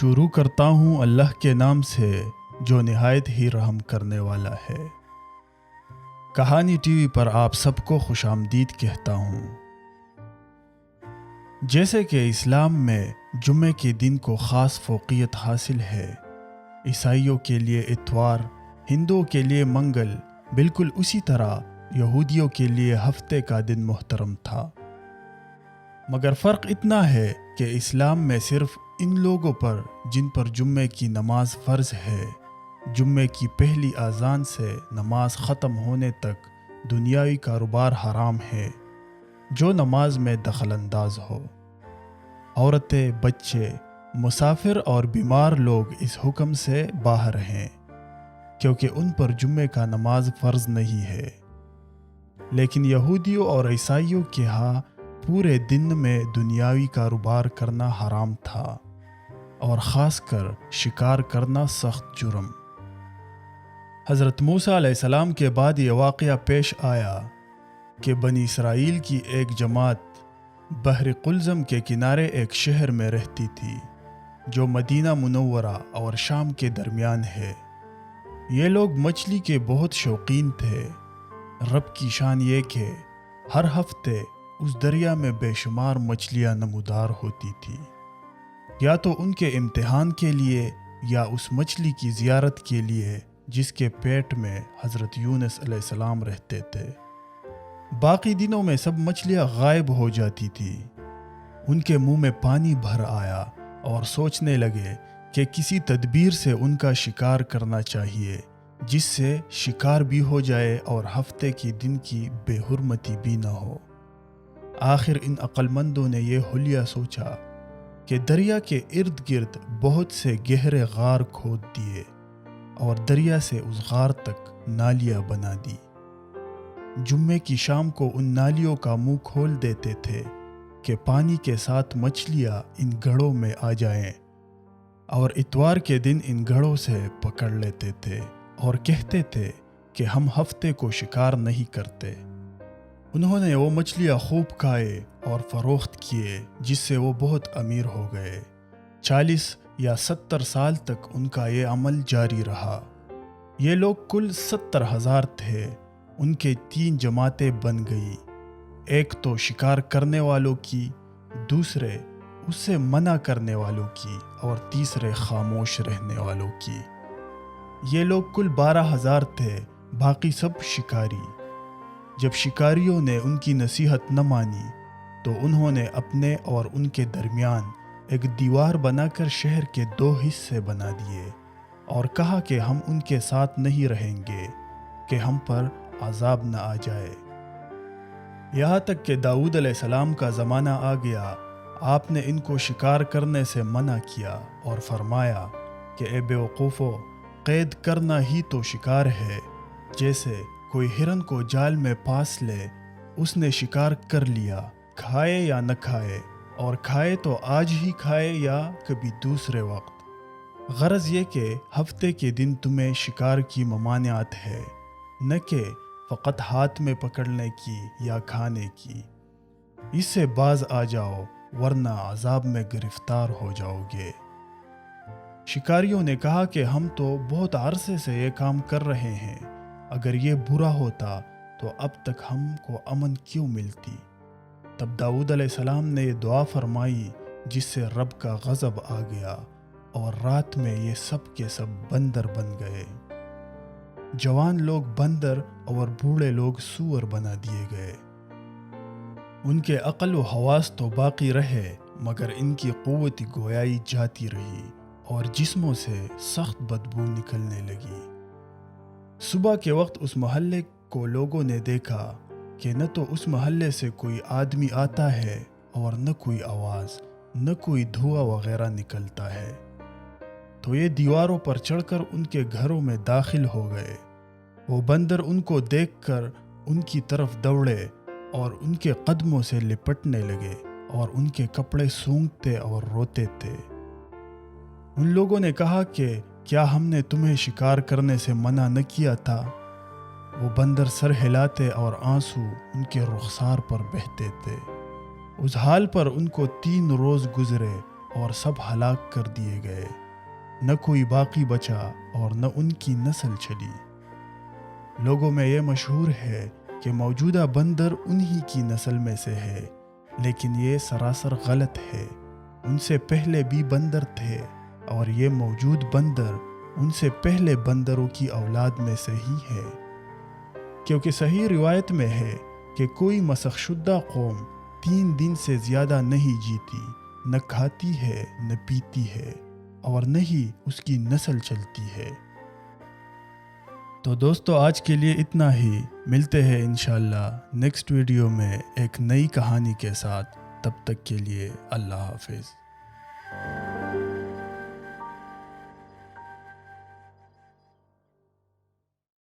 شروع کرتا ہوں اللہ کے نام سے جو نہایت ہی رحم کرنے والا ہے۔ کہانی ٹی وی پر آپ سب کو خوش آمدید کہتا ہوں۔ جیسے کہ اسلام میں جمعے کے دن کو خاص فوقیت حاصل ہے، عیسائیوں کے لیے اتوار، ہندوؤں کے لیے منگل، بالکل اسی طرح یہودیوں کے لیے ہفتے کا دن محترم تھا۔ مگر فرق اتنا ہے کہ اسلام میں صرف ان لوگوں پر جن پر جمعے کی نماز فرض ہے، جمعے کی پہلی اذان سے نماز ختم ہونے تک دنیاوی کاروبار حرام ہے جو نماز میں دخل انداز ہو۔ عورتیں، بچے، مسافر اور بیمار لوگ اس حکم سے باہر ہیں کیونکہ ان پر جمعے کا نماز فرض نہیں ہے۔ لیکن یہودیوں اور عیسائیوں کے ہاں پورے دن میں دنیاوی کاروبار کرنا حرام تھا، اور خاص کر شکار کرنا سخت جرم۔ حضرت موسیٰ علیہ السلام کے بعد یہ واقعہ پیش آیا کہ بنی اسرائیل کی ایک جماعت بحر قلزم کے کنارے ایک شہر میں رہتی تھی جو مدینہ منورہ اور شام کے درمیان ہے۔ یہ لوگ مچھلی کے بہت شوقین تھے۔ رب کی شان یہ کہ ہر ہفتے اس دریا میں بے شمار مچھلیاں نمودار ہوتی تھی، یا تو ان کے امتحان کے لیے یا اس مچھلی کی زیارت کے لیے جس کے پیٹ میں حضرت یونس علیہ السلام رہتے تھے۔ باقی دنوں میں سب مچھلیاں غائب ہو جاتی تھی۔ ان کے منہ میں پانی بھر آیا اور سوچنے لگے کہ کسی تدبیر سے ان کا شکار کرنا چاہیے جس سے شکار بھی ہو جائے اور ہفتے کے دن کی بے حرمتی بھی نہ ہو۔ آخر ان عقل مندوں نے یہ حلیہ سوچا کہ دریا کے ارد گرد بہت سے گہرے غار کھود دیے اور دریا سے اس غار تک نالیاں بنا دی۔ جمعے کی شام کو ان نالیوں کا منہ کھول دیتے تھے کہ پانی کے ساتھ مچھلیاں ان گڑھوں میں آ جائیں، اور اتوار کے دن ان گڑھوں سے پکڑ لیتے تھے اور کہتے تھے کہ ہم ہفتے کو شکار نہیں کرتے۔ انہوں نے وہ مچھلیاں خوب کھائے اور فروخت کیے جس سے وہ بہت امیر ہو گئے۔ 40 یا 70 سال تک ان کا یہ عمل جاری رہا۔ یہ لوگ کل 70,000 تھے۔ ان کے 3 جماعتیں بن گئی، ایک تو شکار کرنے والوں کی، دوسرے اس سے منع کرنے والوں کی، اور تیسرے خاموش رہنے والوں کی۔ یہ لوگ کل 12,000 تھے، باقی سب شکاری۔ جب شکاریوں نے ان کی نصیحت نہ مانی تو انہوں نے اپنے اور ان کے درمیان ایک دیوار بنا کر شہر کے 2 حصے بنا دیے اور کہا کہ ہم ان کے ساتھ نہیں رہیں گے کہ ہم پر عذاب نہ آ جائے۔ یہاں تک کہ داؤد علیہ السلام کا زمانہ آ گیا، آپ نے ان کو شکار کرنے سے منع کیا اور فرمایا کہ اے بیوقوفو، قید کرنا ہی تو شکار ہے۔ جیسے کوئی ہرن کو جال میں پاس لے، اس نے شکار کر لیا، کھائے یا نہ کھائے، اور کھائے تو آج ہی کھائے یا کبھی دوسرے وقت۔ غرض یہ کہ ہفتے کے دن تمہیں شکار کی ممانعت ہے، نہ کہ فقط ہاتھ میں پکڑنے کی یا کھانے کی۔ اس سے باز آ جاؤ ورنہ عذاب میں گرفتار ہو جاؤ گے۔ شکاریوں نے کہا کہ ہم تو بہت عرصے سے یہ کام کر رہے ہیں، اگر یہ برا ہوتا تو اب تک ہم کو امن کیوں ملتی؟ تب داؤد علیہ السلام نے یہ دعا فرمائی جس سے رب کا غضب آ گیا، اور رات میں یہ سب کے سب بندر بن گئے۔ جوان لوگ بندر اور بوڑھے لوگ سور بنا دیے گئے۔ ان کے عقل و حواس تو باقی رہے، مگر ان کی قوت گویائی جاتی رہی اور جسموں سے سخت بدبو نکلنے لگی۔ صبح کے وقت اس محلے کو لوگوں نے دیکھا کہ نہ تو اس محلے سے کوئی آدمی آتا ہے اور نہ کوئی آواز، نہ کوئی دھواں وغیرہ نکلتا ہے، تو یہ دیواروں پر چڑھ کر ان کے گھروں میں داخل ہو گئے۔ وہ بندر ان کو دیکھ کر ان کی طرف دوڑے اور ان کے قدموں سے لپٹنے لگے اور ان کے کپڑے سونگھتے اور روتے تھے۔ ان لوگوں نے کہا کہ کیا ہم نے تمہیں شکار کرنے سے منع نہ کیا تھا؟ وہ بندر سر ہلاتے اور آنسو ان کے رخسار پر بہتے تھے۔ اس حال پر ان کو 3 روز گزرے اور سب ہلاک کر دیے گئے، نہ کوئی باقی بچا اور نہ ان کی نسل چلی۔ لوگوں میں یہ مشہور ہے کہ موجودہ بندر انہی کی نسل میں سے ہے، لیکن یہ سراسر غلط ہے۔ ان سے پہلے بھی بندر تھے اور یہ موجود بندر ان سے پہلے بندروں کی اولاد میں سے ہی ہے، کیونکہ صحیح روایت میں ہے کہ کوئی مسخ شدہ قوم 3 دن سے زیادہ نہیں جیتی، نہ کھاتی ہے نہ پیتی ہے اور نہ ہی اس کی نسل چلتی ہے۔ تو دوستو آج کے لیے اتنا ہی، ملتے ہیں انشاءاللہ نیکسٹ ویڈیو میں ایک نئی کہانی کے ساتھ۔ تب تک کے لیے اللہ حافظ۔